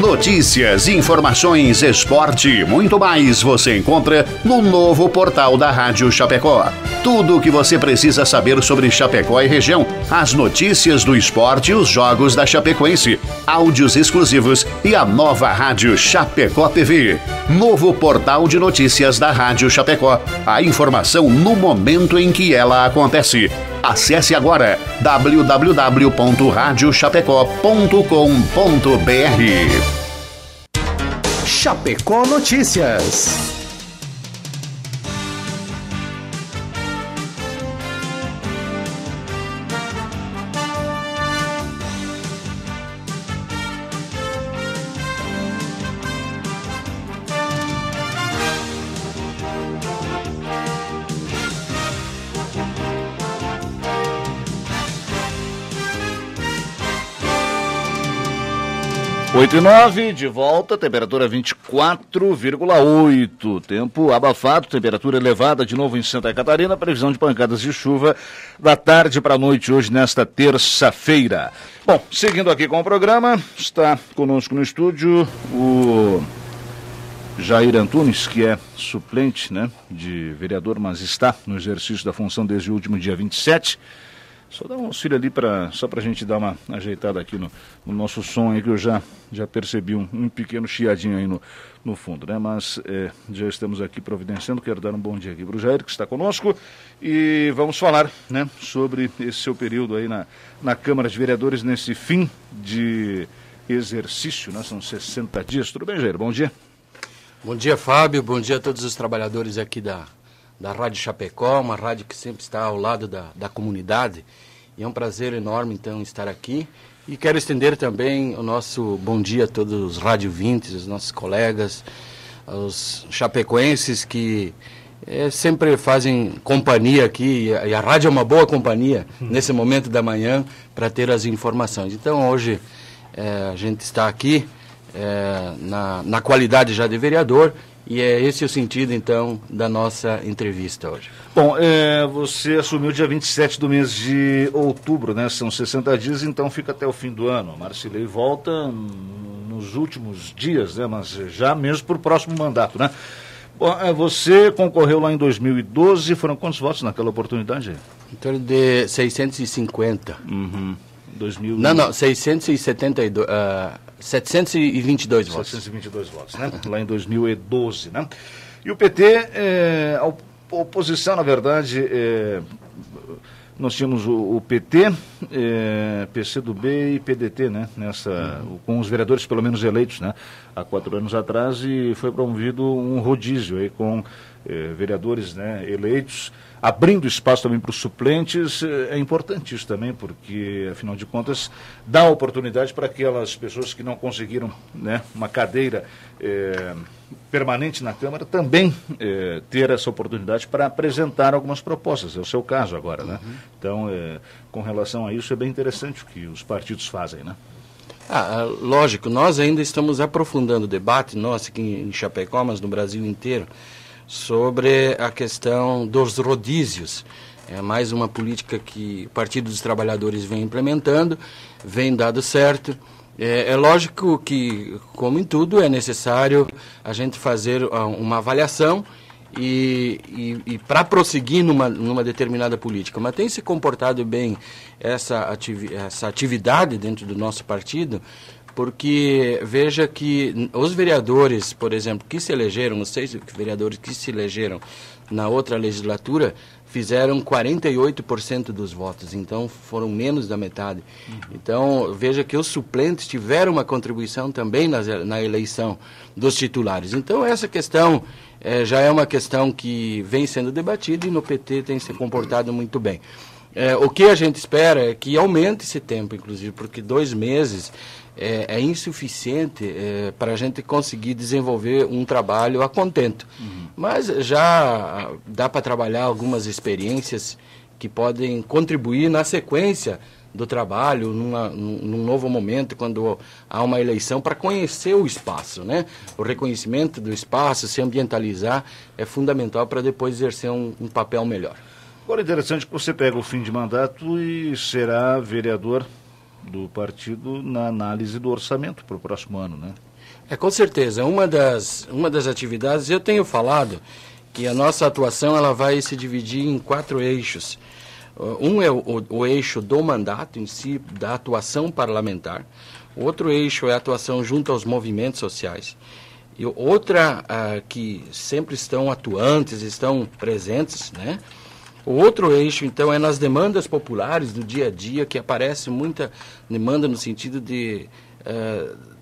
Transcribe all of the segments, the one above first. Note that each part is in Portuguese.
Notícias, informações, esporte e muito mais você encontra no novo portal da Rádio Chapecó. Tudo o que você precisa saber sobre Chapecó e região, as notícias do esporte e os jogos da Chapecoense, áudios exclusivos e a nova Rádio Chapecó TV. Novo portal de notícias da Rádio Chapecó. A informação no momento em que ela acontece. Acesse agora www.radiochapecó.com.br. Chapecó Notícias. Oito e 9, de volta, temperatura 24,8, tempo abafado, temperatura elevada de novo em Santa Catarina, previsão de pancadas de chuva da tarde para a noite hoje nesta terça-feira. Bom, seguindo aqui com o programa, está conosco no estúdio o Jair Antunes, que é suplente, né, de vereador, mas está no exercício da função desde o último dia 27. Só dá um auxílio ali só para a gente dar uma ajeitada aqui no nosso som aí, que eu já percebi um pequeno chiadinho aí no fundo, né? Mas já estamos aqui providenciando. Quero dar um bom dia aqui para o Jair, que está conosco, e vamos falar, né, sobre esse seu período aí na Câmara de Vereadores, nesse fim de exercício, né? São 60 dias. Tudo bem, Jair? Bom dia. Bom dia, Fábio. Bom dia a todos os trabalhadores aqui da Rádio Chapecó, uma rádio que sempre está ao lado da comunidade. E é um prazer enorme, então, estar aqui. E quero estender também o nosso bom dia a todos os radiovintes, os nossos colegas, os chapecoenses que sempre fazem companhia aqui. E a rádio é uma boa companhia nesse momento da manhã para ter as informações. Então, hoje, a gente está aqui na qualidade já de vereador. E é esse o sentido, então, da nossa entrevista hoje. Bom, você assumiu dia 27 do mês de outubro, né? São 60 dias, então fica até o fim do ano. A Marcilei volta nos últimos dias, né? Mas já mesmo para o próximo mandato, né? Bom, você concorreu lá em 2012, foram quantos votos naquela oportunidade? Em torno de 650. Uhum. 672... 722 votos. 722 votos, né? Lá em 2012, né? E o PT, a oposição, na verdade, nós tínhamos o PT, PCdoB e PDT, né? Com os vereadores, pelo menos, eleitos, né? Há 4 anos atrás, e foi promovido um rodízio aí com vereadores, né, eleitos, abrindo espaço também para os suplentes. É importante isso também, porque, afinal de contas, dá oportunidade para aquelas pessoas que não conseguiram, né, uma cadeira permanente na Câmara, também ter essa oportunidade para apresentar algumas propostas. É o seu caso agora, né? Então, com relação a isso, é bem interessante o que os partidos fazem, né? Lógico, nós ainda estamos aprofundando o debate, nós aqui em Chapecó, mas no Brasil inteiro, sobre a questão dos rodízios. É mais uma política que o Partido dos Trabalhadores vem implementando, vem dado certo. É lógico que, como em tudo, é necessário a gente fazer uma avaliação e para prosseguir numa determinada política. Mas tem se comportado bem essa atividade dentro do nosso partido, porque veja que os vereadores, por exemplo, que se elegeram, os 6 vereadores que se elegeram na outra legislatura, fizeram 48% dos votos, então foram menos da metade. Então, veja que os suplentes tiveram uma contribuição também na eleição dos titulares. Então, essa questão já é uma questão que vem sendo debatida e no PT tem se comportado muito bem. O que a gente espera é que aumente esse tempo, inclusive, porque 2 meses é insuficiente para a gente conseguir desenvolver um trabalho a contento. Mas já dá para trabalhar algumas experiências que podem contribuir na sequência do trabalho, num novo momento, quando há uma eleição, para conhecer o espaço, né? O reconhecimento do espaço, se ambientalizar, é fundamental para depois exercer um papel melhor. Agora é interessante que você pega o fim de mandato e será vereador do partido na análise do orçamento para o próximo ano, né? Com certeza. Uma das atividades, eu tenho falado que a nossa atuação ela vai se dividir em 4 eixos. Um é o eixo do mandato em si, da atuação parlamentar. Outro eixo é a atuação junto aos movimentos sociais. E outra que sempre estão atuantes, estão presentes, né? O outro eixo, então, é nas demandas populares do dia a dia, que aparece muita demanda no sentido de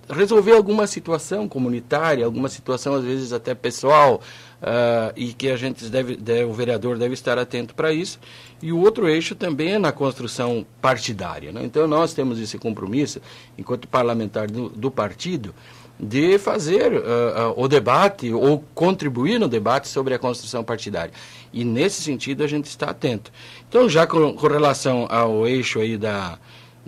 resolver alguma situação comunitária, alguma situação, às vezes, até pessoal, e que a gente o vereador deve estar atento para isso. E o outro eixo também é na construção partidária, né? Então, nós temos esse compromisso, enquanto parlamentar do partido, de fazer o debate ou contribuir no debate sobre a construção partidária. E, nesse sentido, a gente está atento. Então, já com relação ao eixo aí da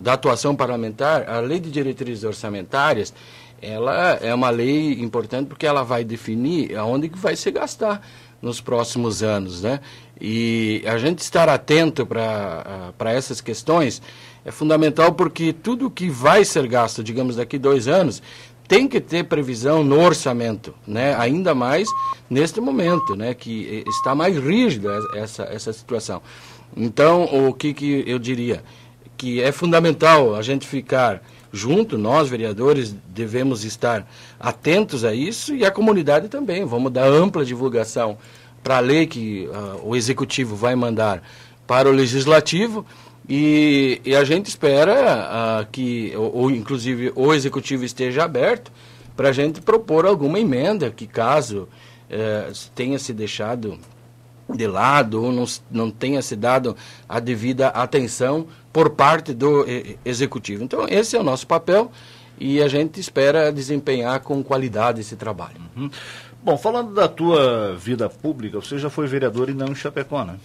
atuação parlamentar, a Lei de Diretrizes Orçamentárias, ela é uma lei importante porque ela vai definir aonde que vai se gastar nos próximos anos, né? E a gente estar atento para essas questões é fundamental, porque tudo que vai ser gasto, digamos, daqui 2 anos, tem que ter previsão no orçamento, né? Ainda mais neste momento, né? Que está mais rígida essa situação. Então, o que eu diria? Que é fundamental a gente ficar junto, nós, vereadores, devemos estar atentos a isso, e a comunidade também. Vamos dar ampla divulgação para a lei que o Executivo vai mandar para o Legislativo, e a gente espera que, inclusive, o Executivo esteja aberto para a gente propor alguma emenda que, caso tenha se deixado de lado ou não tenha se dado a devida atenção por parte do Executivo. Então, esse é o nosso papel e a gente espera desempenhar com qualidade esse trabalho. Uhum. Bom, falando da tua vida pública, você já foi vereador e não em Chapecó, né?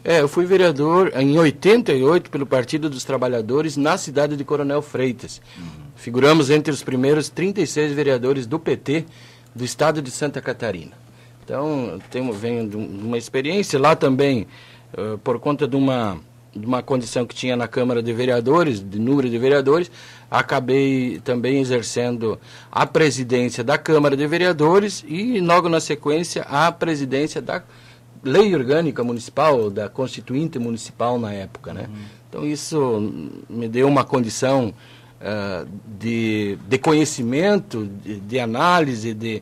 Eu fui vereador em 88 pelo Partido dos Trabalhadores na cidade de Coronel Freitas. Uhum. Figuramos entre os primeiros 36 vereadores do PT do estado de Santa Catarina. Então, venho de uma experiência lá também, por conta de uma condição que tinha na Câmara de Vereadores, de número de vereadores, acabei também exercendo a presidência da Câmara de Vereadores e, logo na sequência, a presidência da Lei Orgânica Municipal, da Constituinte Municipal na época, né? Então, isso me deu uma condição de conhecimento, de análise, de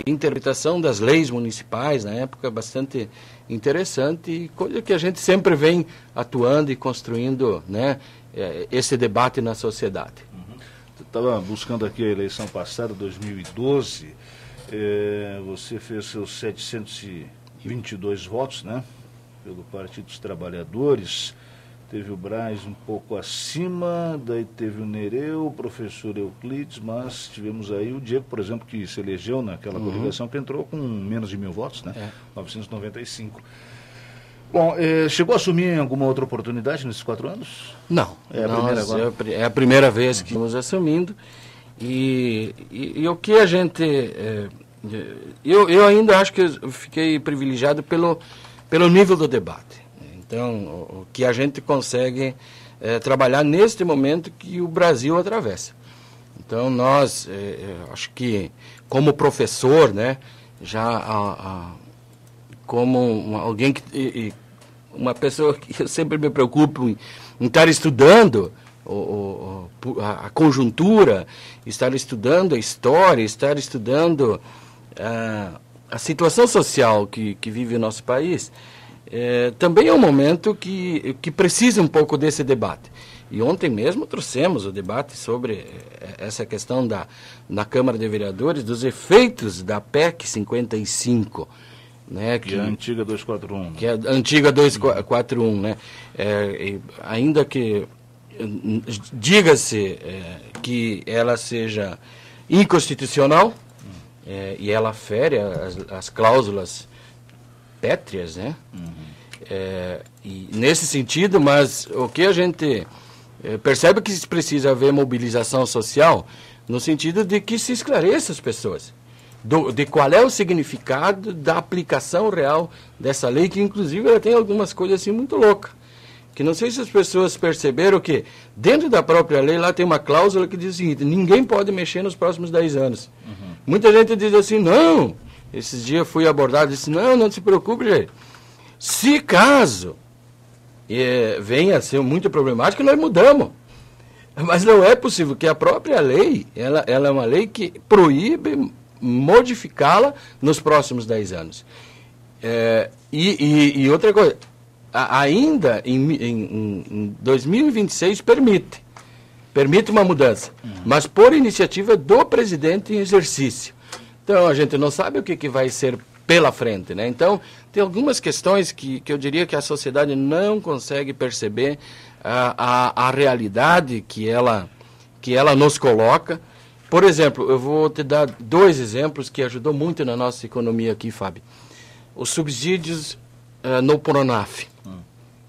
interpretação das leis municipais na época, bastante interessante, e coisa que a gente sempre vem atuando e construindo, né, esse debate na sociedade. Você estava buscando aqui a eleição passada, 2012, você fez seus 722 votos, né, pelo Partido dos Trabalhadores. Teve o Braz um pouco acima, daí teve o Nereu, o professor Euclides, mas tivemos aí o Diego, por exemplo, que se elegeu naquela coligação, que entrou com menos de 1.000 votos, né? 995. Bom, chegou a assumir em alguma outra oportunidade nesses 4 anos? Não. É a primeira agora? É a primeira vez que estamos assumindo. E o que a gente... Eu ainda acho que eu fiquei privilegiado pelo nível do debate. Então, o que a gente consegue trabalhar neste momento que o Brasil atravessa. Então, nós, acho como professor, né, já como alguém que... uma pessoa que eu sempre me preocupo em estar estudando a conjuntura, estar estudando a história, estar estudando a situação social que vive o nosso país. Também é um momento que precisa um pouco desse debate. E ontem mesmo trouxemos o debate sobre essa questão na Câmara de Vereadores, dos efeitos da PEC 55, né, que é a antiga 241. Que é a antiga 241, né? Ainda que diga-se que ela seja inconstitucional, e ela fere as cláusulas pétreas, né? E nesse sentido, mas o que a gente percebe que precisa haver mobilização social no sentido de que se esclareça as pessoas de qual é o significado da aplicação real dessa lei, que inclusive ela tem algumas coisas assim muito loucas, que não sei se as pessoas perceberam que dentro da própria lei lá tem uma cláusula que diz o seguinte: ninguém pode mexer nos próximos 10 anos. Muita gente diz assim, não, esses dias fui abordado e disse, não se preocupe, gente. Se caso venha a ser muito problemático, nós mudamos. Mas não é possível, que a própria lei, ela é uma lei que proíbe modificá-la nos próximos 10 anos. E outra coisa, ainda em 2026 permite uma mudança, mas por iniciativa do presidente em exercício. Então, a gente não sabe o que vai ser pela frente, né? Então, tem algumas questões que eu diria que a sociedade não consegue perceber a realidade que ela nos coloca. Por exemplo, eu vou te dar 2 exemplos que ajudou muito na nossa economia aqui, Fábio. Os subsídios no Pronaf.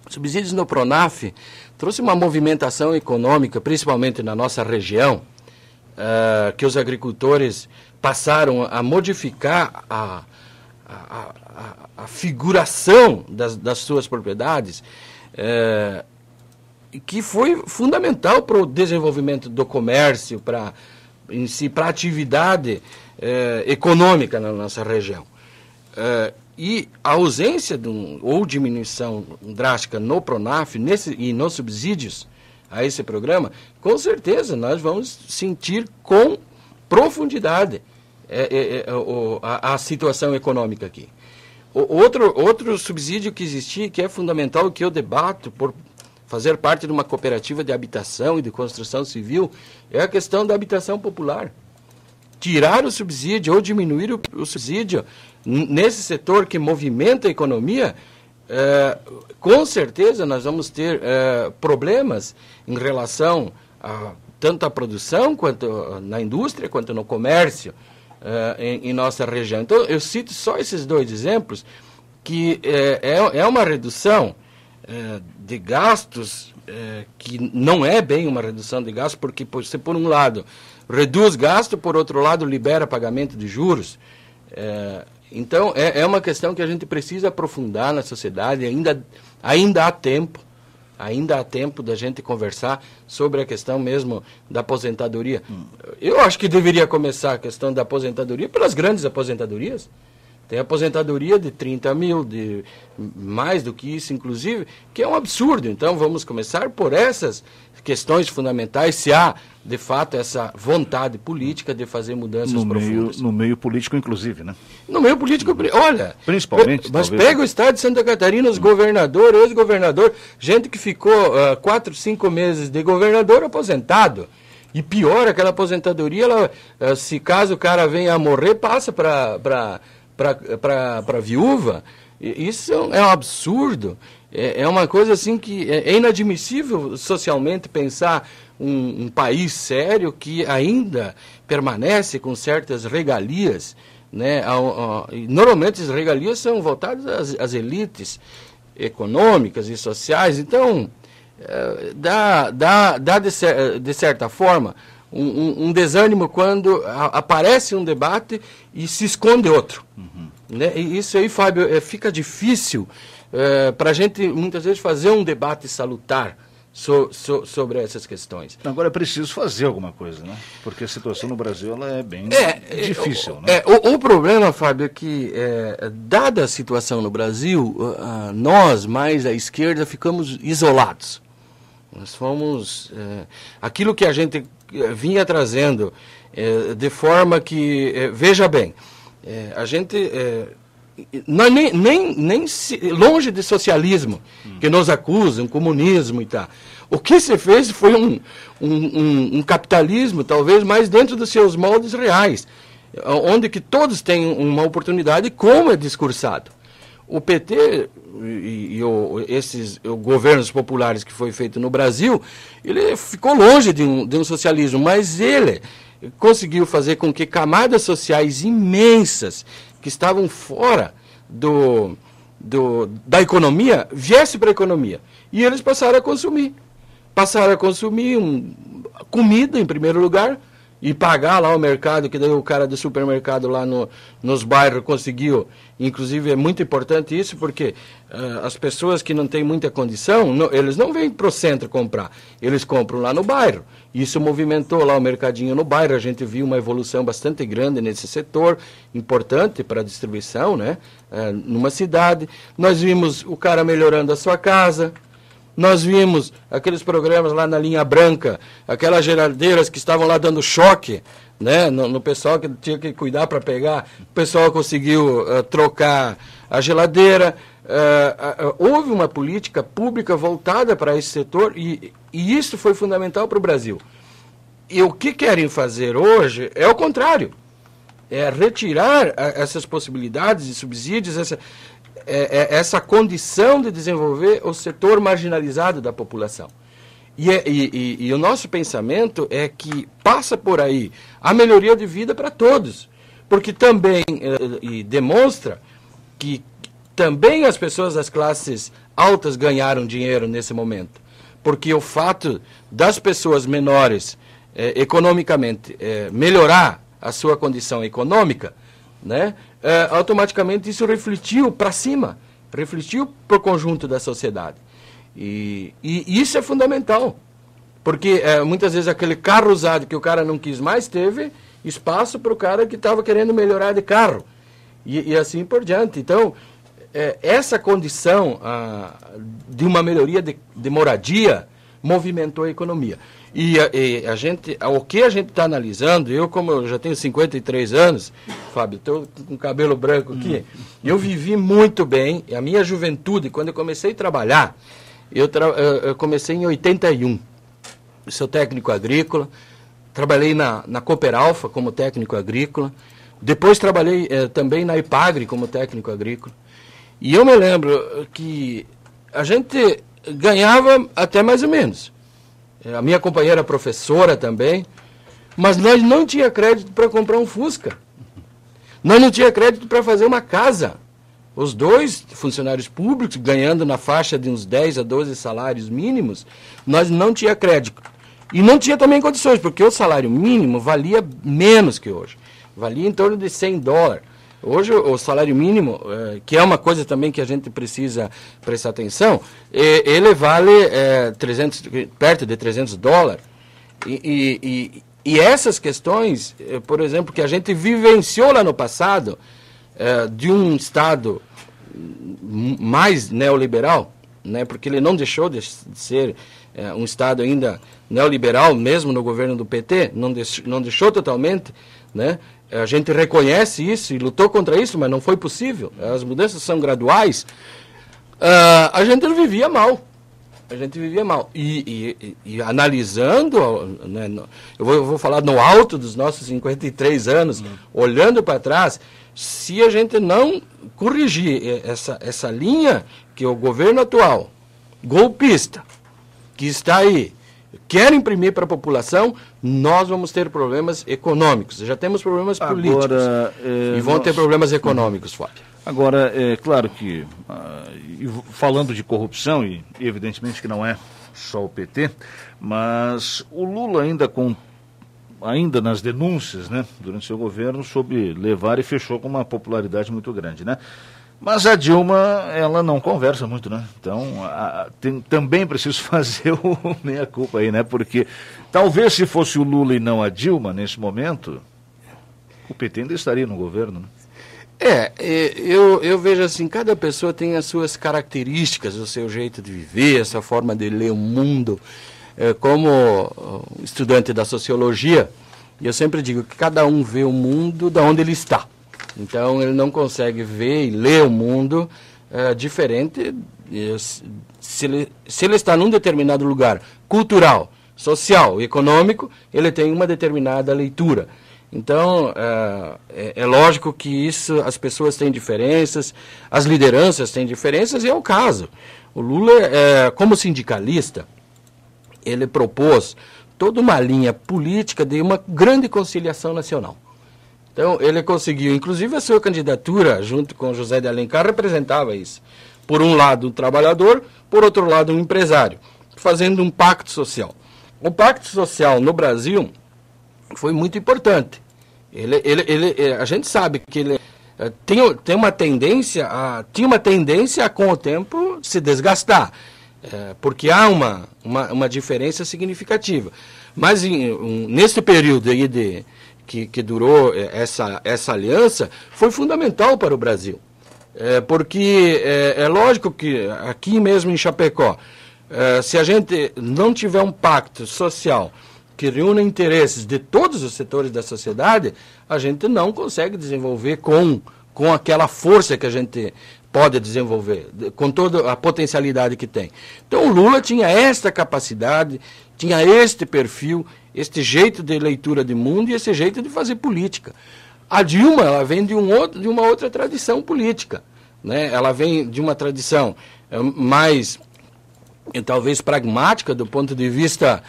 Os subsídios no Pronaf trouxe uma movimentação econômica, principalmente na nossa região, que os agricultores passaram a modificar a figuração das suas propriedades, que foi fundamental para o desenvolvimento do comércio, para a atividade econômica na nossa região. E a ausência ou diminuição drástica no Pronaf e nos subsídios a esse programa, com certeza nós vamos sentir com profundidade a situação econômica aqui. Outro subsídio que existia, que é fundamental, que eu debato por fazer parte de uma cooperativa de habitação e de construção civil, é a questão da habitação popular. Tirar o subsídio ou diminuir o subsídio nesse setor que movimenta a economia, com certeza nós vamos ter problemas em relação tanto à produção, quanto na indústria, quanto no comércio em nossa região. Então, eu cito só esses 2 exemplos, que é uma redução de gastos, que não é bem uma redução de gastos, porque você, por um lado, reduz gasto, por outro lado, libera pagamento de juros. Então, é uma questão que a gente precisa aprofundar na sociedade, ainda há tempo da gente conversar sobre a questão mesmo da aposentadoria. Eu acho que deveria começar a questão da aposentadoria pelas grandes aposentadorias. Tem aposentadoria de 30 mil, de mais do que isso, inclusive, que é um absurdo. Então, vamos começar por essas questões fundamentais, se há, de fato, essa vontade política de fazer mudanças profundas. No meio político, inclusive, né? No meio político, olha... Principalmente, mas talvez. Pega o estado de Santa Catarina, os governadores, ex-governador, gente que ficou 4, 5 meses de governador aposentado. E pior, aquela aposentadoria, se caso o cara venha a morrer, passa para viúva. Isso é um absurdo. É uma coisa assim que é inadmissível socialmente pensar um país sério que ainda permanece com certas regalias, né? Normalmente as regalias são voltadas às elites econômicas e sociais. Então, dá de certa forma um desânimo quando aparece um debate e se esconde outro. Né? E isso aí, Fábio, fica difícil para a gente muitas vezes fazer um debate salutar sobre essas questões. Agora é preciso fazer alguma coisa, né? Porque a situação no Brasil ela é bem difícil. Né? O problema, Fábio, é que, dada a situação no Brasil, nós, mais à esquerda, ficamos isolados. Nós fomos... aquilo que a gente vinha trazendo, de forma que... veja bem, a gente... nós nem longe de socialismo, que nos acusam, comunismo e tal. O que se fez foi um capitalismo, talvez, mais dentro dos seus moldes reais, onde que todos têm uma oportunidade, como é discursado. O PT esses governos populares que foi feito no Brasil, ele ficou longe de um socialismo, mas ele conseguiu fazer com que camadas sociais imensas que estavam fora da economia viessem para a economia. E eles passaram a consumir. Passaram a consumir comida, em primeiro lugar, e pagar lá o mercado, que daí o cara do supermercado lá nos bairros conseguiu. Inclusive é muito importante isso, porque as pessoas que não têm muita condição, eles não vêm para o centro comprar, eles compram lá no bairro. Isso movimentou lá o mercadinho no bairro, a gente viu uma evolução bastante grande nesse setor, importante para a distribuição, né? Numa cidade. Nós vimos o cara melhorando a sua casa. Nós vimos aqueles programas lá na linha branca, aquelas geladeiras que estavam lá dando choque, né, no pessoal que tinha que cuidar para pegar. O pessoal conseguiu trocar a geladeira. Houve uma política pública voltada para esse setor e isso foi fundamental para o Brasil. E o que querem fazer hoje é o contrário. É retirar essas possibilidades de subsídios, essa condição de desenvolver o setor marginalizado da população. E o nosso pensamento é que passa por aí a melhoria de vida para todos, porque também demonstra que também as pessoas das classes altas ganharam dinheiro nesse momento, porque o fato das pessoas menores economicamente melhorar a sua condição econômica, né? Automaticamente isso refletiu para cima, refletiu para o conjunto da sociedade. E isso é fundamental, porque muitas vezes aquele carro usado que o cara não quis mais teve espaço para o cara que estava querendo melhorar de carro, e assim por diante. Então, essa condição de uma melhoria de moradia movimentou a economia. E o que a gente está analisando, como eu já tenho 53 anos, Fábio, estou com cabelo branco aqui, eu vivi muito bem, a minha juventude, quando eu comecei a trabalhar, eu comecei em 81, sou técnico agrícola, trabalhei na Cooperalfa como técnico agrícola, depois trabalhei também na Ipagre como técnico agrícola, e eu me lembro que a gente ganhava até mais ou menos. A minha companheira professora também, mas nós não tinha crédito para comprar um Fusca. Nós não tinha crédito para fazer uma casa. Os dois funcionários públicos, ganhando na faixa de uns 10 a 12 salários mínimos, nós não tinha crédito. E não tinha também condições, porque o salário mínimo valia menos que hoje. Valia em torno de $100. Hoje o salário mínimo, que é uma coisa também que a gente precisa prestar atenção, ele vale perto de $300. E essas questões, por exemplo, que a gente vivenciou lá no passado, de um Estado mais neoliberal, né, porque ele não deixou de ser um Estado ainda neoliberal, mesmo no governo do PT, não deixou totalmente, né? A gente reconhece isso e lutou contra isso, mas não foi possível. As mudanças são graduais. A gente vivia mal. A gente vivia mal. E analisando, né, eu vou falar no alto dos nossos 53 anos, olhando para trás, se a gente não corrigir essa linha que o governo atual, golpista, que está aí, quer imprimir para a população, nós vamos ter problemas econômicos. Já temos problemas políticos. E vão ter problemas econômicos, Fábio. Agora, é claro que, falando de corrupção, e evidentemente que não é só o PT, mas o Lula ainda nas denúncias, né, durante seu governo, soube levar e fechou com uma popularidade muito grande, né? Mas a Dilma, ela não conversa muito, né? Então, também preciso fazer o meia-culpa aí, né? Porque talvez se fosse o Lula e não a Dilma, nesse momento, o PT ainda estaria no governo, né? Eu vejo assim, cada pessoa tem as suas características, o seu jeito de viver, a sua forma de ler o mundo. Como estudante da sociologia, eu sempre digo que cada um vê o mundo da onde ele está. Então, ele não consegue ver e ler o mundo diferente se ele está num determinado lugar cultural, social, econômico, ele tem uma determinada leitura. Então, é lógico que isso, as pessoas têm diferenças, as lideranças têm diferenças, e é o caso. O Lula, como sindicalista, ele propôs toda uma linha política de uma grande conciliação nacional. Então, ele conseguiu, inclusive a sua candidatura, junto com José de Alencar, representava isso. Por um lado, um trabalhador, por outro lado, um empresário, fazendo um pacto social. O pacto social no Brasil foi muito importante. A gente sabe que ele tinha uma tendência a com o tempo se desgastar, porque há uma diferença significativa. Mas nesse período aí que durou essa aliança, foi fundamental para o Brasil. Porque é lógico que aqui mesmo em Chapecó, se a gente não tiver um pacto social que reúna interesses de todos os setores da sociedade, a gente não consegue desenvolver com aquela força que a gente pode desenvolver, com toda a potencialidade que tem. Então o Lula tinha esta capacidade, tinha este perfil, este jeito de leitura de mundo e esse jeito de fazer política. A Dilma, ela vem de uma outra tradição política, né? Ela vem de uma tradição mais, talvez, pragmática do ponto de vista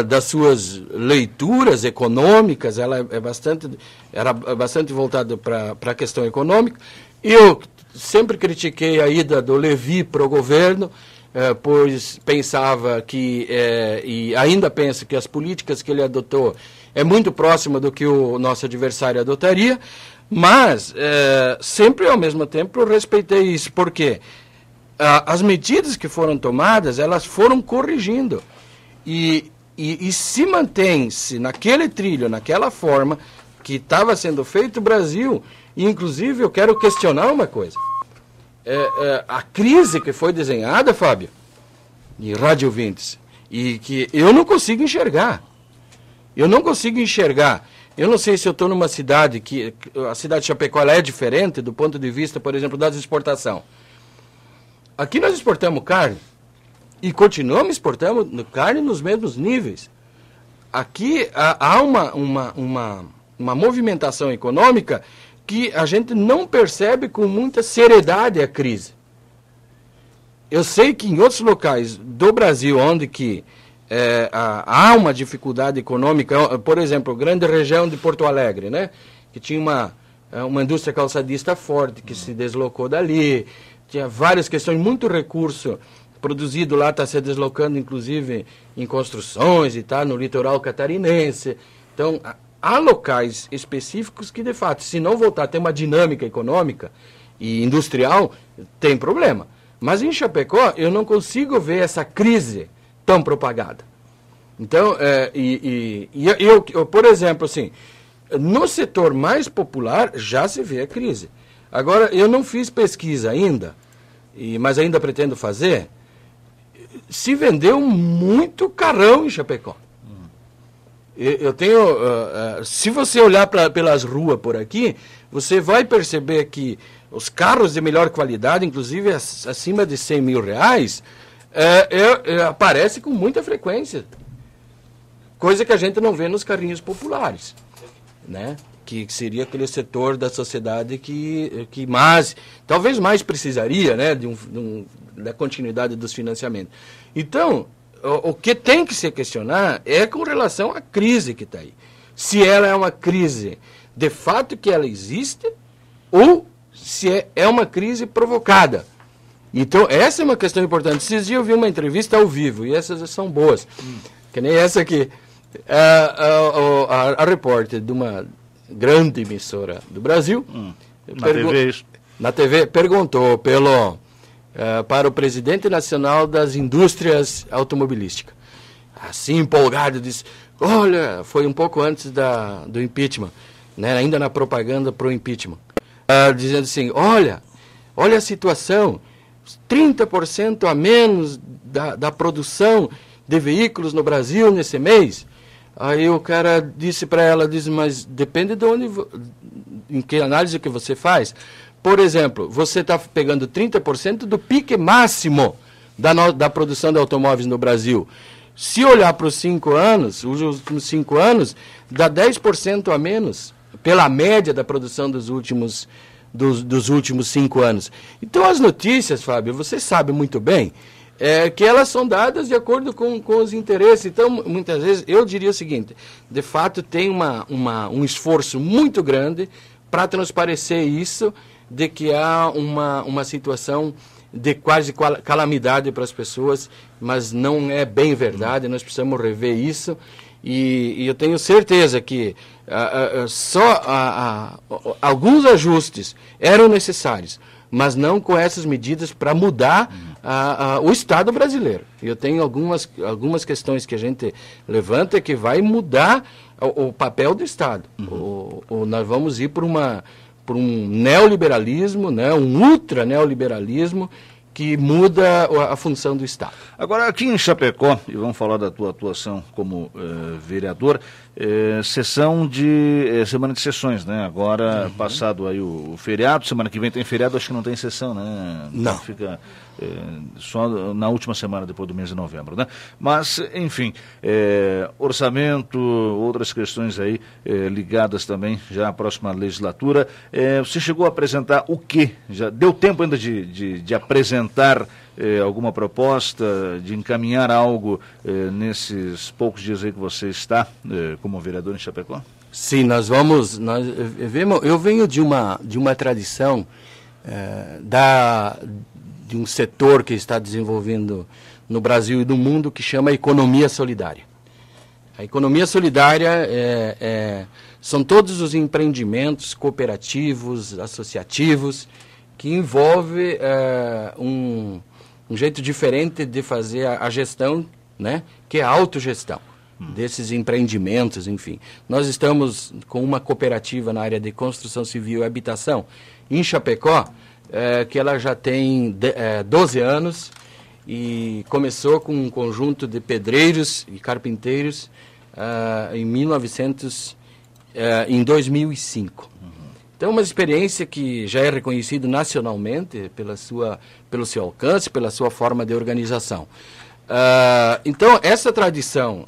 das suas leituras econômicas. Ela era bastante voltada para a questão econômica. Eu sempre critiquei a ida do Levi para o governo, pois pensava que, e ainda penso que as políticas que ele adotou é muito próxima do que o nosso adversário adotaria, mas sempre ao mesmo tempo eu respeitei isso, porque as medidas que foram tomadas, elas foram corrigindo, e se mantém-se naquele trilho, naquela forma que estava sendo feito o Brasil. E inclusive eu quero questionar uma coisa. A crise que foi desenhada, Fábio, e rádio ouvintes, e que eu não consigo enxergar. Eu não sei se eu estou numa cidade que a cidade de Chapecó ela é diferente do ponto de vista, por exemplo, das exportações. Aqui nós exportamos carne e continuamos exportando carne nos mesmos níveis. Aqui há uma movimentação econômica que a gente não percebe com muita seriedade a crise. Eu sei que em outros locais do Brasil, onde que há uma dificuldade econômica, por exemplo, a grande região de Porto Alegre, né, que tinha uma indústria calçadista forte, que se deslocou dali, tinha várias questões, muito recurso produzido lá está se deslocando, inclusive, em construções e tal, no litoral catarinense. Então, há locais específicos que, de fato, se não voltar a ter uma dinâmica econômica e industrial, tem problema. Mas em Chapecó, eu não consigo ver essa crise tão propagada. Então, eu, por exemplo, assim, no setor mais popular já se vê a crise. Agora, eu não fiz pesquisa ainda, mas ainda pretendo fazer. Se vendeu muito carrão em Chapecó. Eu tenho, se você olhar pelas ruas por aqui, você vai perceber que os carros de melhor qualidade, inclusive acima de R$100 mil, aparecem com muita frequência. Coisa que a gente não vê nos carrinhos populares, né? Que seria aquele setor da sociedade que talvez mais precisaria, né, da continuidade dos financiamentos. Então, o que tem que se questionar é com relação à crise que está aí. Se ela é uma crise de fato que ela existe, ou se é uma crise provocada. Então, essa é uma questão importante. Esses dias eu vi uma entrevista ao vivo, e essas são boas. Que nem essa aqui. A repórter de uma grande emissora do Brasil, na TV, perguntou para o presidente nacional das indústrias automobilísticas. Assim, empolgado, disse, olha, foi um pouco antes do impeachment, né, ainda na propaganda pro impeachment, dizendo assim, olha a situação, 30% a menos da produção de veículos no Brasil nesse mês. Aí o cara disse para ela, mas depende de em que análise que você faz. Por exemplo, você está pegando 30% do pique máximo da produção de automóveis no Brasil. Se olhar para os 5 anos, os últimos 5 anos, dá 10% a menos pela média da produção dos últimos 5 anos. Então as notícias, Fábio, você sabe muito bem, que elas são dadas de acordo com os interesses. Então, muitas vezes, eu diria o seguinte, de fato tem um esforço muito grande para transparecer isso, de que há uma situação de quase calamidade para as pessoas, mas não é bem verdade, nós precisamos rever isso. E eu tenho certeza que alguns ajustes eram necessários, mas não com essas medidas para mudar o Estado brasileiro. Eu tenho algumas questões que a gente levanta que vai mudar o papel do Estado. Nós vamos ir por um neoliberalismo, né, um ultra-neoliberalismo, que muda a função do Estado. Agora, aqui em Chapecó, e vamos falar da tua atuação como vereador, semana de sessões, né? Agora, passado aí o feriado, semana que vem tem feriado, acho que não tem sessão, né? Não. Fica só na última semana, depois do mês de novembro, né? Mas, enfim, orçamento, outras questões aí ligadas também já à próxima legislatura. Você chegou a apresentar o quê? Já deu tempo ainda de apresentar alguma proposta, de encaminhar algo nesses poucos dias aí que você está como vereador em Chapecó? Sim, eu venho de uma tradição de um setor que está desenvolvendo no Brasil e no mundo que chama economia solidária. A economia solidária são todos os empreendimentos cooperativos, associativos, que envolve um jeito diferente de fazer a gestão, né, que é a autogestão desses empreendimentos, enfim. Nós estamos com uma cooperativa na área de construção civil e habitação em Chapecó, que ela já tem 12 anos e começou com um conjunto de pedreiros e carpinteiros em 2005. Então, uma experiência que já é reconhecida nacionalmente pelo seu alcance, pela sua forma de organização. Então, essa tradição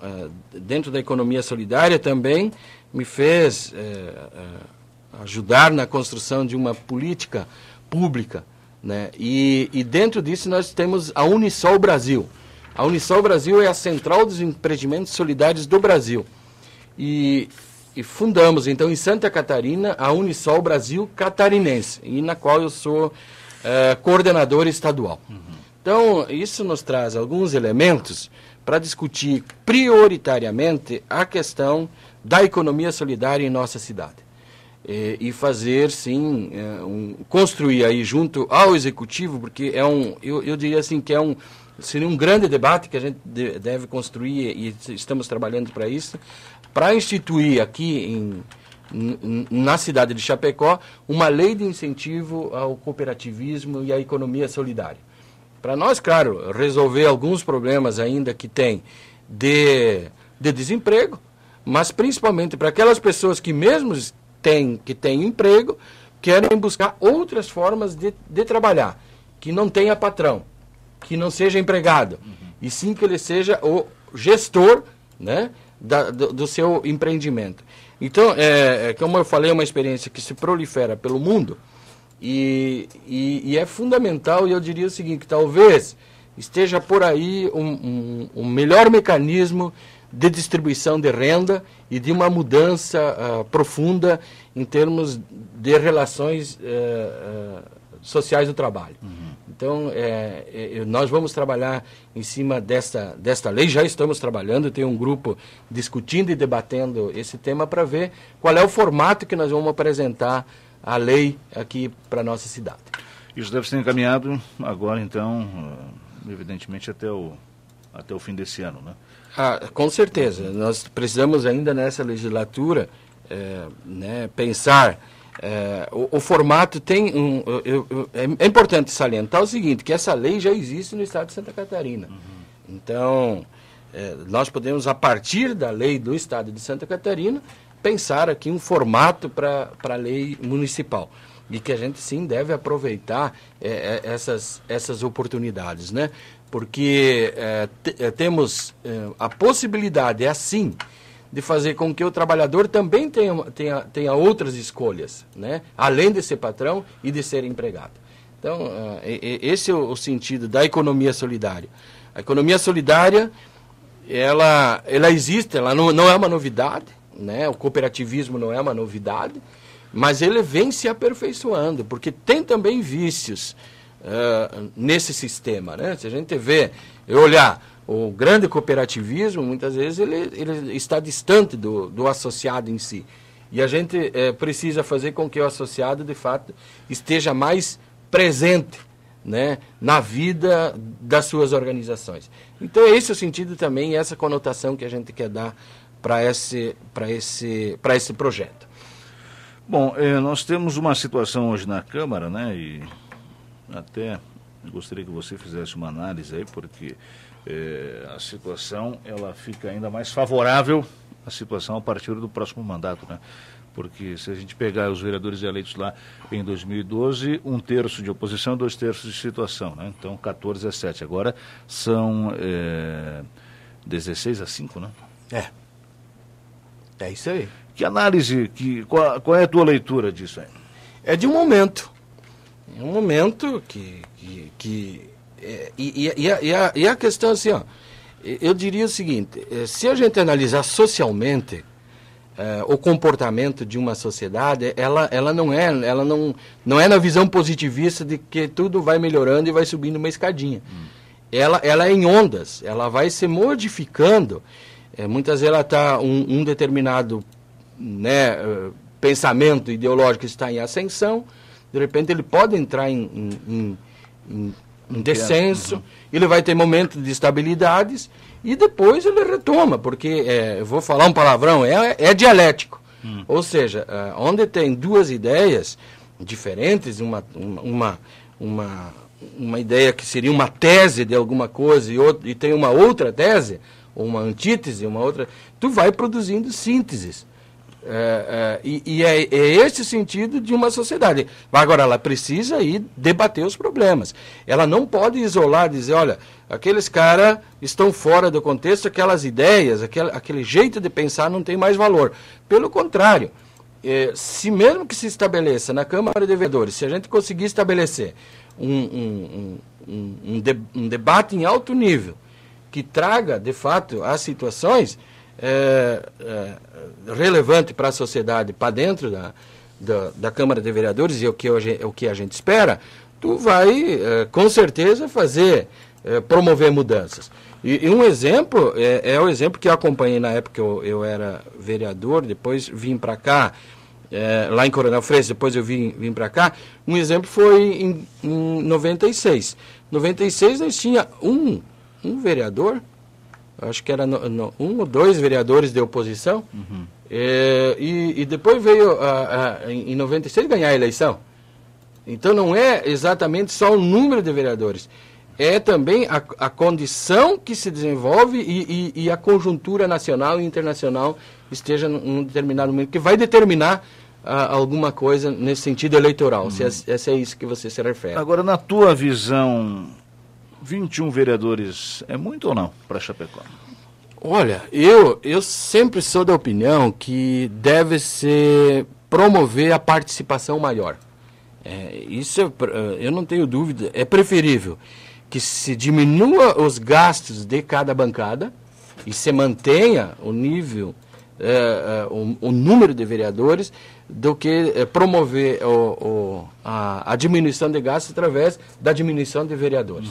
dentro da economia solidária também me fez ajudar na construção de uma política pública, né? E dentro disso nós temos a Unisol Brasil. A Unisol Brasil é a central dos empreendimentos solidários do Brasil. E fundamos, então, em Santa Catarina, a Unisol Brasil Catarinense, e na qual eu sou coordenador estadual. Então, isso nos traz alguns elementos para discutir prioritariamente a questão da economia solidária em nossa cidade. E fazer, sim, construir aí junto ao Executivo, porque eu diria assim que seria um grande debate que a gente deve construir, e estamos trabalhando para isso, para instituir aqui na cidade de Chapecó uma lei de incentivo ao cooperativismo e à economia solidária. Para nós, claro, resolver alguns problemas ainda que tem de desemprego, mas principalmente para aquelas pessoas que mesmo que têm emprego, querem buscar outras formas de trabalhar, que não tenha patrão, que não seja empregado, e sim que ele seja o gestor, né, do seu empreendimento. Então, como eu falei, é uma experiência que se prolifera pelo mundo, e é fundamental, e eu diria o seguinte, que talvez esteja por aí um melhor mecanismo de distribuição de renda e de uma mudança profunda em termos de relações sociais do trabalho. Então, nós vamos trabalhar em cima desta lei, já estamos trabalhando, tem um grupo discutindo e debatendo esse tema para ver qual é o formato que nós vamos apresentar a lei aqui para a nossa cidade. Isso deve ser encaminhado agora, então, evidentemente, até o fim desse ano, né? Com certeza. Nós precisamos ainda nessa legislatura pensar. O formato tem é importante salientar o seguinte, que essa lei já existe no estado de Santa Catarina. Então, nós podemos, a partir da lei do estado de Santa Catarina, pensar aqui um formato para a lei municipal. E que a gente, sim, deve aproveitar essas oportunidades, né? Porque temos a possibilidade, assim, de fazer com que o trabalhador também tenha outras escolhas, né? Além de ser patrão e de ser empregado. Então, esse é o sentido da economia solidária. A economia solidária, ela existe, ela não é uma novidade, né? O cooperativismo não é uma novidade, mas ele vem se aperfeiçoando, porque tem também vícios nesse sistema, né? Se a gente olhar O grande cooperativismo, muitas vezes, ele está distante do associado em si. E a gente precisa fazer com que o associado, de fato, esteja mais presente, né, na vida das suas organizações. Então, esse é o sentido também, essa conotação que a gente quer dar para esse projeto. Bom, nós temos uma situação hoje na Câmara, né, e até gostaria que você fizesse uma análise aí, porque a situação ela fica ainda mais favorável, a situação a partir do próximo mandato, né? Porque se a gente pegar os vereadores eleitos lá em 2012, 1/3 de oposição, 2/3 de situação, né? Então 14-7. Agora são 16-5, né? É isso aí. Que análise, qual é a tua leitura disso aí? É de um momento. É um momento e a questão assim, ó, eu diria o seguinte, se a gente analisar socialmente o comportamento de uma sociedade, ela não é na visão positivista de que tudo vai melhorando e vai subindo uma escadinha. Ela é em ondas, ela vai se modificando. Muitas vezes ela está um determinado, né, pensamento ideológico está em ascensão, de repente ele pode entrar em descenso, ele vai ter momentos de estabilidades e depois ele retoma, porque, eu vou falar um palavrão, é dialético. Ou seja, onde tem duas ideias diferentes, uma ideia que seria uma tese de alguma coisa e tem uma outra tese, ou uma antítese, uma outra, tu vai produzindo sínteses. E é esse o sentido de uma sociedade. Agora, ela precisa ir debater os problemas. Ela não pode isolar, dizer, olha, aqueles caras estão fora do contexto, aquelas ideias, aquele jeito de pensar não tem mais valor. Pelo contrário, se mesmo que se estabeleça na Câmara de Vereadores, se a gente conseguir estabelecer um debate em alto nível, que traga, de fato, as situações relevante para a sociedade, para dentro da Câmara de Vereadores, e o que a gente espera, tu vai, com certeza, promover mudanças. E um exemplo, é o exemplo que eu acompanhei na época que eu era vereador, depois vim para cá, lá em Coronel Freitas, depois eu vim para cá. Um exemplo foi em 96. Em 96 nós tinha um vereador, acho que era um ou dois vereadores de oposição, e depois veio, em 96, ganhar a eleição. Então não é exatamente só o número de vereadores, é também a condição que se desenvolve e a conjuntura nacional e internacional esteja num determinado momento, que vai determinar alguma coisa nesse sentido eleitoral, se é isso que você se refere. Agora, na tua visão, 21 vereadores é muito ou não para Chapecó? Olha, eu sempre sou da opinião que deve se promover a participação maior. Isso eu não tenho dúvida, é preferível que se diminua os gastos de cada bancada e se mantenha o nível, o número de vereadores, do que promover a diminuição de gastos através da diminuição de vereadores.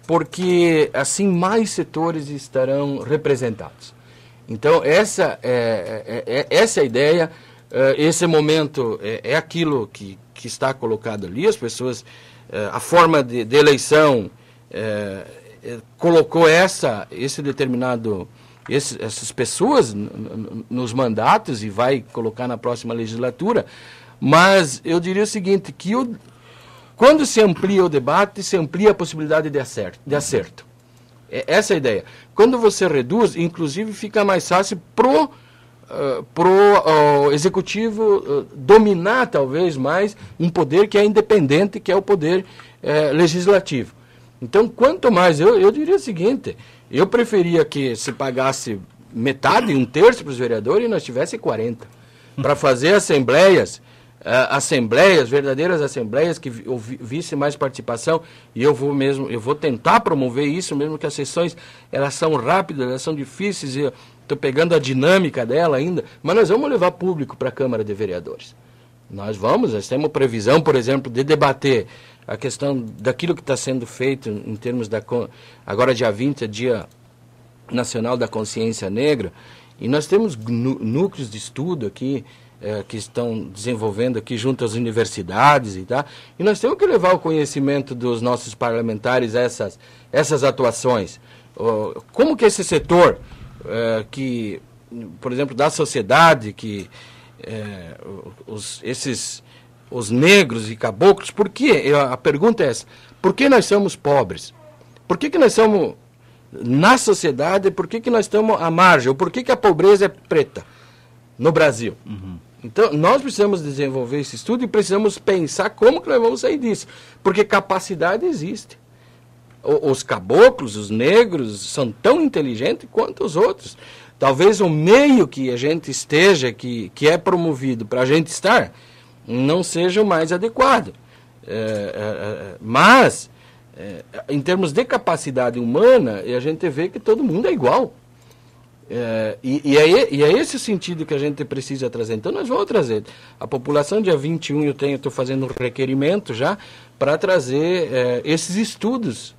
Porque assim mais setores estarão representados. Então essa é a ideia, esse momento é aquilo que está colocado ali, as pessoas, a forma de eleição colocou essas pessoas nos mandatos e vai colocar na próxima legislatura, mas eu diria o seguinte, que quando se amplia o debate, se amplia a possibilidade de acerto. Essa é a ideia. Quando você reduz, inclusive fica mais fácil pro executivo dominar talvez mais um poder que é independente, que é o poder legislativo. Então, quanto mais, eu diria o seguinte, eu preferia que se pagasse metade, 1/3 para os vereadores e nós tivesse 40, para fazer assembleias, verdadeiras assembleias, que visse mais participação, e eu vou tentar promover isso, mesmo que as sessões, elas são rápidas, elas são difíceis, estou pegando a dinâmica dela ainda, mas nós vamos levar público para a Câmara de Vereadores. Nós temos previsão, por exemplo, de debater a questão daquilo que está sendo feito em termos agora dia 20 é Dia Nacional da Consciência Negra, e nós temos núcleos de estudo aqui que estão desenvolvendo aqui junto às universidades e nós temos que levar o conhecimento dos nossos parlamentares a essas atuações. Como que esse setor que, por exemplo, da sociedade, que os negros e caboclos, por que? A pergunta é essa: por que nós somos pobres? Por que nós somos na sociedade? Por que nós estamos à margem? Ou por que a pobreza é preta no Brasil? Uhum. Então, nós precisamos desenvolver esse estudo e precisamos pensar como que nós vamos sair disso. Porque capacidade existe. Os caboclos, os negros, são tão inteligentes quanto os outros. Talvez o meio que a gente esteja, que é promovido para a gente estar, não seja o mais adequado. Mas, em termos de capacidade humana, a gente vê que todo mundo é igual. E é esse o sentido que a gente precisa trazer. Então, nós vamos trazer. A população, dia 21, eu estou fazendo um requerimento já para trazer esses estudos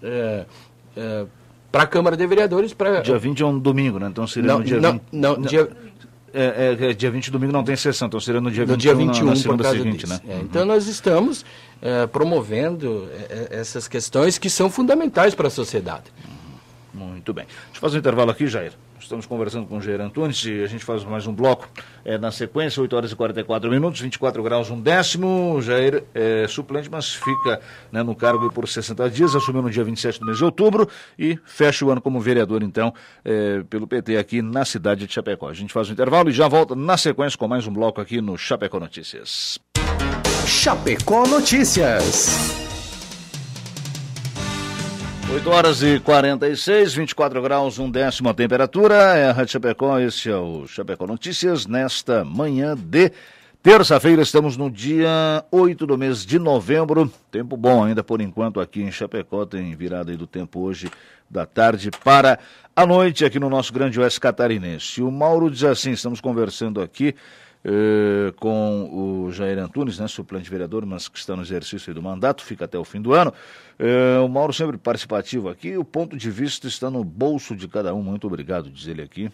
para a Câmara de Vereadores. Dia 20 é um domingo, né? Então seria no dia 20. Dia 20 domingo não tem sessão, então seria no dia 21 na segunda seguinte, né? Então nós estamos promovendo essas questões que são fundamentais para a sociedade. Muito bem. Deixa eu fazer um intervalo aqui, Jair. Estamos conversando com o Jair Antunes e a gente faz mais um bloco na sequência, 8 horas e 44 minutos, 24 graus, 1/10. Jair é suplente, mas fica, né, no cargo por 60 dias, assumiu no dia 27 do mês de outubro e fecha o ano como vereador, então, pelo PT aqui na cidade de Chapecó. A gente faz um intervalo e já volta na sequência com mais um bloco aqui no Chapecó Notícias. Chapecó Notícias. 8 horas e 46, 24 graus, 1/10 a temperatura, é a Rádio Chapecó, esse é o Chapecó Notícias, nesta manhã de terça-feira, estamos no dia 8 do mês de novembro, tempo bom ainda por enquanto aqui em Chapecó, tem virada aí do tempo hoje da tarde para a noite aqui no nosso grande oeste catarinense. O Mauro diz assim, estamos conversando aqui com o Jair Antunes, né, suplente vereador, mas que está no exercício do mandato, fica até o fim do ano. O Mauro sempre participativo aqui, o ponto de vista está no bolso de cada um. Muito obrigado, diz ele aqui.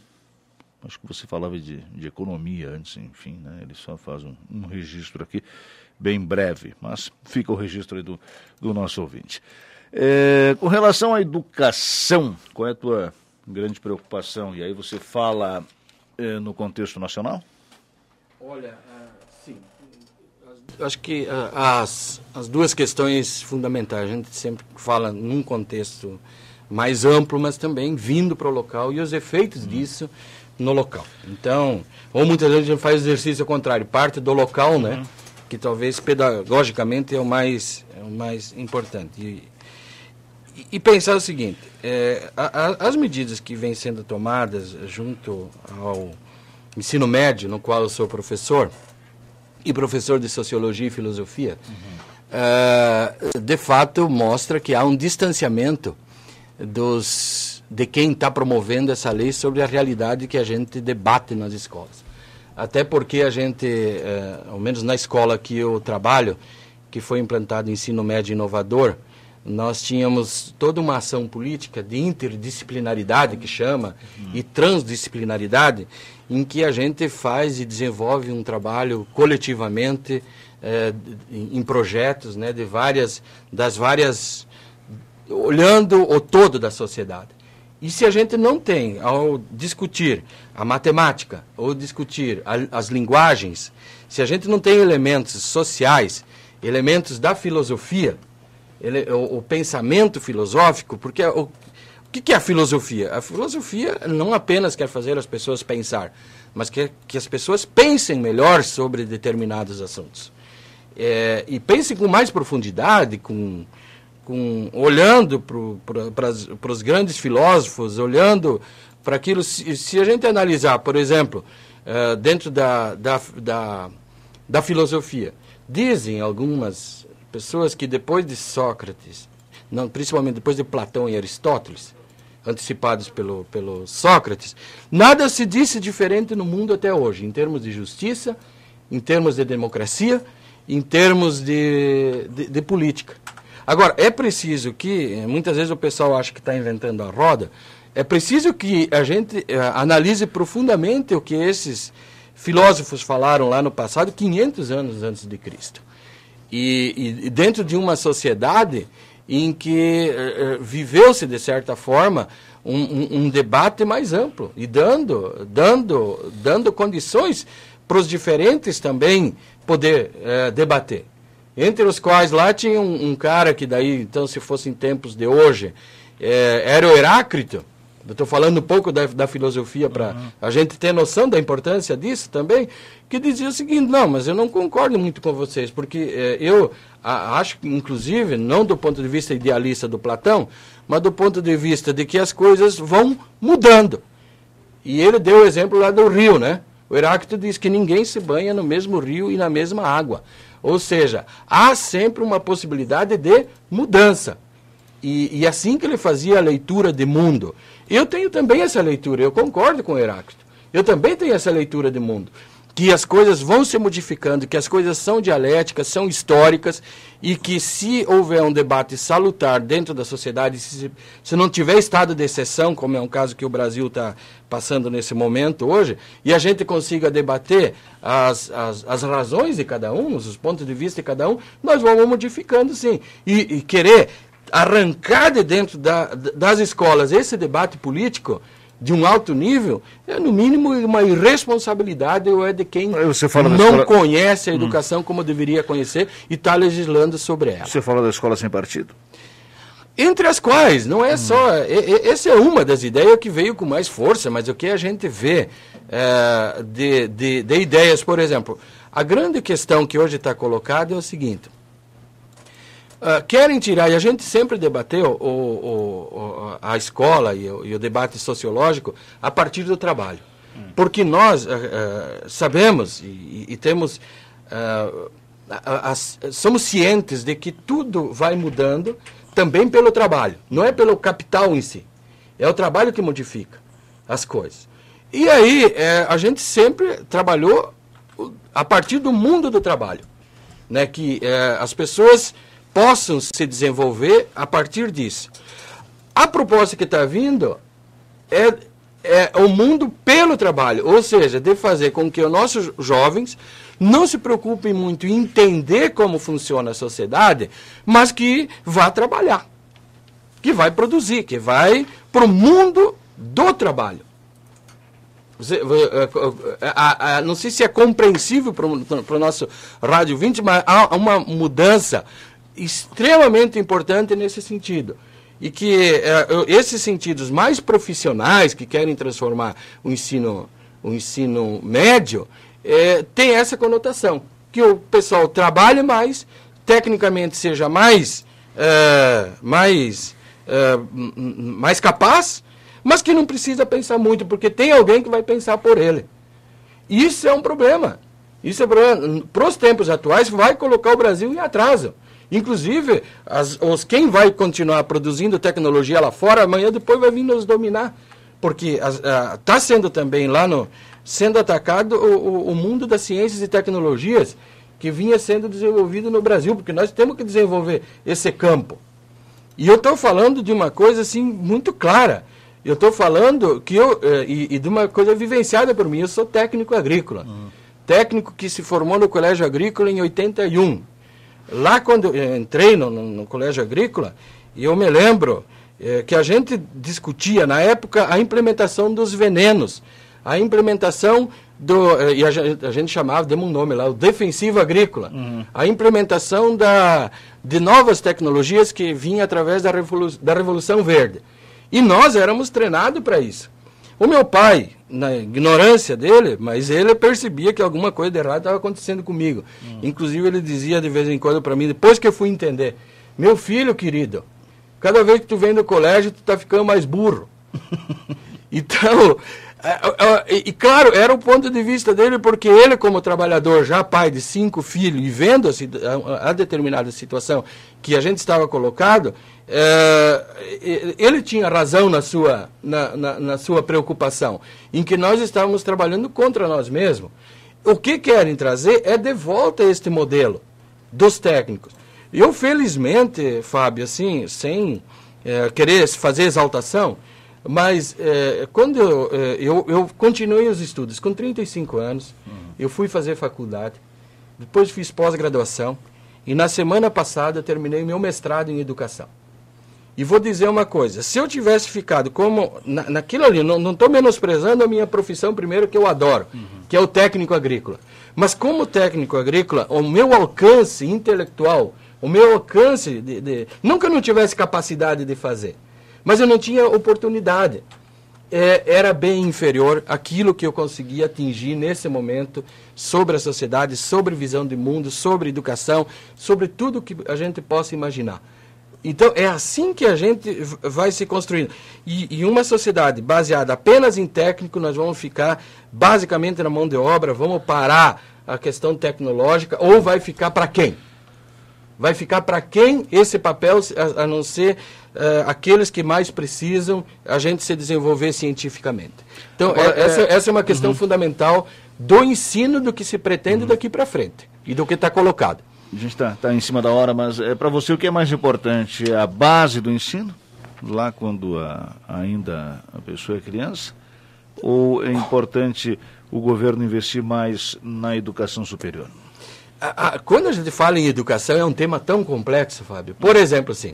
Acho que você falava de economia antes, enfim, né, ele só faz um registro aqui, bem breve, mas fica o registro aí do nosso ouvinte. Com relação à educação, qual é a tua grande preocupação? E aí você fala no contexto nacional? Olha, sim, acho que as duas questões fundamentais, a gente sempre fala num contexto mais amplo, mas também vindo para o local e os efeitos disso no local. Então, ou muitas vezes a gente faz exercício ao contrário, parte do local, né, que talvez pedagogicamente é o mais importante. E pensar o seguinte, as medidas que vêm sendo tomadas junto ao ensino médio, no qual eu sou professor, e professor de Sociologia e Filosofia, de fato mostra que há um distanciamento de quem está promovendo essa lei sobre a realidade que a gente debate nas escolas. Até porque a gente, ao menos na escola que eu trabalho, que foi implantado o ensino médio inovador, nós tínhamos toda uma ação política de interdisciplinaridade, que chama, e transdisciplinaridade, em que a gente faz e desenvolve um trabalho coletivamente em projetos, né, das várias, olhando o todo da sociedade. E se a gente não tem, ao discutir a matemática, ou discutir as linguagens, se a gente não tem elementos sociais, elementos da filosofia, o pensamento filosófico, porque o que é a filosofia? A filosofia não apenas quer fazer as pessoas pensar, mas quer que as pessoas pensem melhor sobre determinados assuntos. E pensem com mais profundidade, olhando para os grandes filósofos, olhando para aquilo. Se a gente analisar, por exemplo, dentro da filosofia, dizem algumas pessoas que depois de Sócrates, principalmente depois de Platão e Aristóteles, antecipados pelo Sócrates, nada se disse diferente no mundo até hoje, em termos de justiça, em termos de democracia, em termos de política. Agora, é preciso que, muitas vezes o pessoal acha que está inventando a roda, é preciso que a gente analise profundamente o que esses filósofos falaram lá no passado, 500 anos antes de Cristo. E dentro de uma sociedade em que viveu-se, de certa forma, um debate mais amplo e dando condições para os diferentes também poder debater. Entre os quais lá tinha um cara que daí, então, se fosse em tempos de hoje, era o Heráclito. Eu estou falando um pouco da filosofia para a gente ter noção da importância disso também, que dizia o seguinte: não, mas eu não concordo muito com vocês, porque eu acho, inclusive, não do ponto de vista idealista do Platão, mas do ponto de vista de que as coisas vão mudando. E ele deu o exemplo lá do rio, né? O Heráclito diz que ninguém se banha no mesmo rio e na mesma água. Ou seja, há sempre uma possibilidade de mudança. E assim que ele fazia a leitura de mundo. Eu tenho também essa leitura, eu concordo com o Heráclito. Eu também tenho essa leitura de mundo. Que as coisas vão se modificando, que as coisas são dialéticas, são históricas, e que se houver um debate salutar dentro da sociedade, se não tiver estado de exceção, como é um caso que o Brasil está passando nesse momento hoje, e a gente consiga debater as razões de cada um, os pontos de vista de cada um, nós vamos modificando, sim. E querer arrancar de dentro das escolas esse debate político de um alto nível, é no mínimo uma irresponsabilidade de quem não conhece a educação como deveria conhecer e está legislando sobre ela. Você fala da escola sem partido? Entre as quais, não é só... Essa é uma das ideias que veio com mais força, mas o que a gente vê de ideias, por exemplo, a grande questão que hoje está colocada é o seguinte: querem tirar, e a gente sempre debateu a escola e o debate sociológico a partir do trabalho. Porque nós sabemos e temos, somos cientes de que tudo vai mudando também pelo trabalho, não é pelo capital em si. É o trabalho que modifica as coisas. E aí a gente sempre trabalhou a partir do mundo do trabalho, né, que as pessoas possam se desenvolver a partir disso. A proposta que está vindo é o mundo pelo trabalho, ou seja, de fazer com que os nossos jovens não se preocupem muito em entender como funciona a sociedade, mas que vá trabalhar, que vai produzir, que vai para o mundo do trabalho. Não sei se é compreensível para o nosso Rádio 20, mas há uma mudança extremamente importante nesse sentido. E que esses sentidos mais profissionais que querem transformar o ensino médio tem essa conotação, que o pessoal trabalhe mais, tecnicamente seja mais capaz, mas que não precisa pensar muito, porque tem alguém que vai pensar por ele. Isso é um problema. Isso é problema. Para os tempos atuais, vai colocar o Brasil em atraso. Inclusive, quem vai continuar produzindo tecnologia lá fora, amanhã depois vai vir nos dominar. Porque está sendo também lá sendo atacado o mundo das ciências e tecnologias que vinha sendo desenvolvido no Brasil, porque nós temos que desenvolver esse campo. E eu estou falando de uma coisa assim muito clara. Eu estou falando que e de uma coisa vivenciada por mim. Eu sou técnico agrícola. Técnico que se formou no Colégio Agrícola em 81. Lá quando eu entrei no Colégio Agrícola, eu me lembro que a gente discutia, na época, a implementação dos venenos, a implementação e a gente chamava, demos um nome lá, o defensivo agrícola, a implementação de novas tecnologias que vinham através da Revolução Verde. E nós éramos treinados para isso. O meu pai, na ignorância dele, mas ele percebia que alguma coisa de errado estava acontecendo comigo. Inclusive ele dizia de vez em quando para mim, depois que eu fui entender: meu filho querido, cada vez que tu vem do colégio, tu está ficando mais burro. Então, e claro, era o ponto de vista dele, porque ele, como trabalhador, já pai de 5 filhos, e vendo a determinada situação que a gente estava colocado, ele tinha razão na sua preocupação, em que nós estávamos trabalhando contra nós mesmos. o que querem trazer é de volta este modelo dos técnicos. Eu, felizmente, Fábio, assim, sem querer fazer exaltação, mas quando eu continuei os estudos, com 35 anos, eu fui fazer faculdade, depois fiz pós-graduação, e na semana passada eu terminei meu mestrado em educação. E vou dizer uma coisa, se eu tivesse ficado como naquilo ali, não estou menosprezando a minha profissão primeiro, que eu adoro, que é o técnico agrícola. Mas como técnico agrícola, o meu alcance intelectual, o meu alcance não que eu não tivesse capacidade de fazer, mas eu não tinha oportunidade. Era bem inferior àquilo que eu conseguia atingir nesse momento sobre a sociedade, sobre visão de mundo, sobre educação, sobre tudo que a gente possa imaginar. Então, é assim que a gente vai se construindo. E uma sociedade baseada apenas em técnico, nós vamos ficar basicamente na mão de obra, vamos parar a questão tecnológica, ou vai ficar para quem? Vai ficar para quem esse papel, a não ser aqueles que mais precisam a gente se desenvolver cientificamente. Então, essa é uma questão fundamental do ensino, do que se pretende daqui para frente e do que está colocado. A gente está em cima da hora, mas para você o que é mais importante? A base do ensino, lá quando ainda a pessoa é criança? Ou é importante o governo investir mais na educação superior? Quando a gente fala em educação, é um tema tão complexo, Fábio. Por exemplo, assim,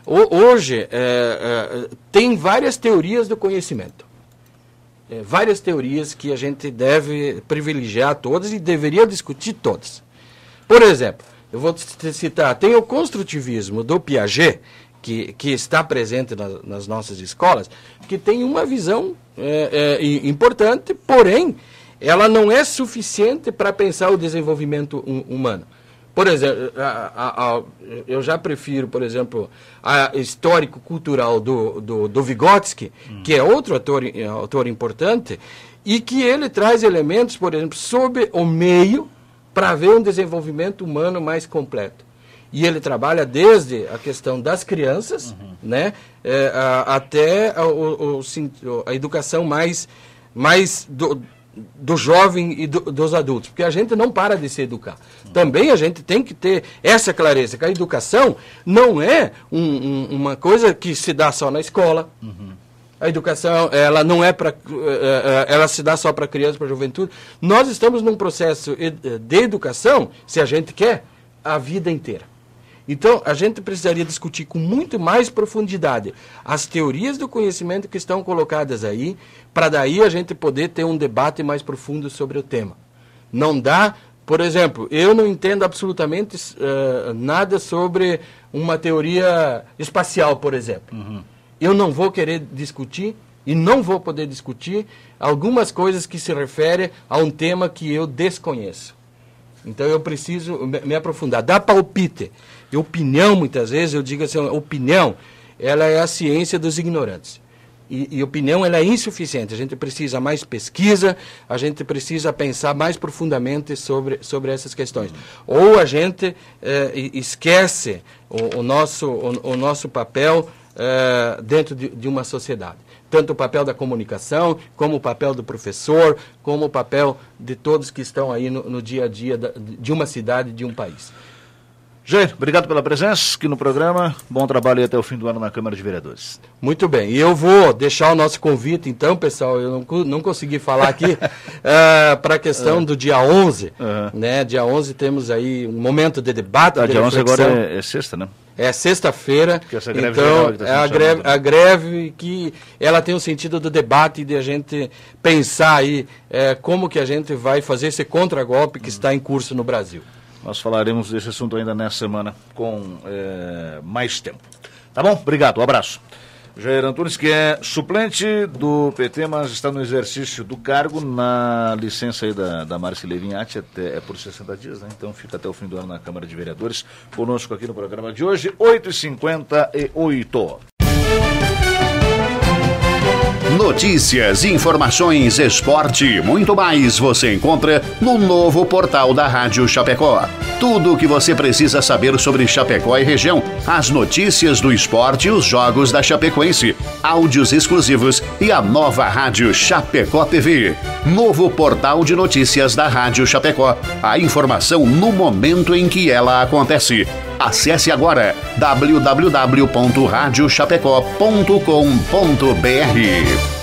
hoje tem várias teorias do conhecimento. Várias teorias que a gente deve privilegiar todas e deveria discutir todas. Por exemplo, eu vou te citar, tem o construtivismo do Piaget, que está presente nas nossas escolas, que tem uma visão importante, porém, ela não é suficiente para pensar o desenvolvimento humano. Por exemplo, eu já prefiro, por exemplo, a histórico-cultural do Vygotsky, que é outro autor importante, e que ele traz elementos, por exemplo, sobre o meio, para ver um desenvolvimento humano mais completo. E ele trabalha desde a questão das crianças, né, até a educação mais do jovem e dos adultos, porque a gente não para de se educar. Também a gente tem que ter essa clareza, que a educação não é uma coisa que se dá só na escola. A educação, ela não é para, ela se dá só para criança, para juventude. Nós estamos num processo de educação, se a gente quer, a vida inteira. Então, a gente precisaria discutir com muito mais profundidade as teorias do conhecimento que estão colocadas aí, para daí a gente poder ter um debate mais profundo sobre o tema. Não dá, por exemplo, eu não entendo absolutamente nada sobre uma teoria espacial, por exemplo. Eu não vou querer discutir e não vou poder discutir algumas coisas que se referem a um tema que eu desconheço. Então eu preciso me aprofundar. Dar palpite e opinião, muitas vezes, eu digo assim, opinião, ela é a ciência dos ignorantes. E opinião, ela é insuficiente. A gente precisa mais pesquisa, a gente precisa pensar mais profundamente sobre essas questões. Ou a gente esquece o nosso papel dentro de uma sociedade. Tanto o papel da comunicação, como o papel do professor, como o papel de todos que estão aí no dia a dia de uma cidade, de um país. Jair, obrigado pela presença aqui no programa. Bom trabalho aí até o fim do ano na Câmara de Vereadores. Muito bem. E eu vou deixar o nosso convite, então, pessoal, eu não consegui falar aqui, para a questão do dia 11. Né? Dia 11 temos aí um momento de debate, de dia reflexão. 11 agora é sexta, né? É sexta-feira, então a greve que ela tem o sentido do debate e de a gente pensar aí como que a gente vai fazer esse contragolpe que está em curso no Brasil. Nós falaremos desse assunto ainda nessa semana com mais tempo. Tá bom? Obrigado, um abraço. Jair Antunes, que é suplente do PT, mas está no exercício do cargo, na licença aí da Márcia Levinhati, por 60 dias, né? Então fica até o fim do ano na Câmara de Vereadores, conosco aqui no programa de hoje, 8h58. Notícias, informações, esporte e muito mais você encontra no novo portal da Rádio Chapecó. Tudo o que você precisa saber sobre Chapecó e região, as notícias do esporte e os jogos da Chapecoense, áudios exclusivos e a nova Rádio Chapecó TV. Novo portal de notícias da Rádio Chapecó. A informação no momento em que ela acontece. Acesse agora www.radiochapecó.com.br.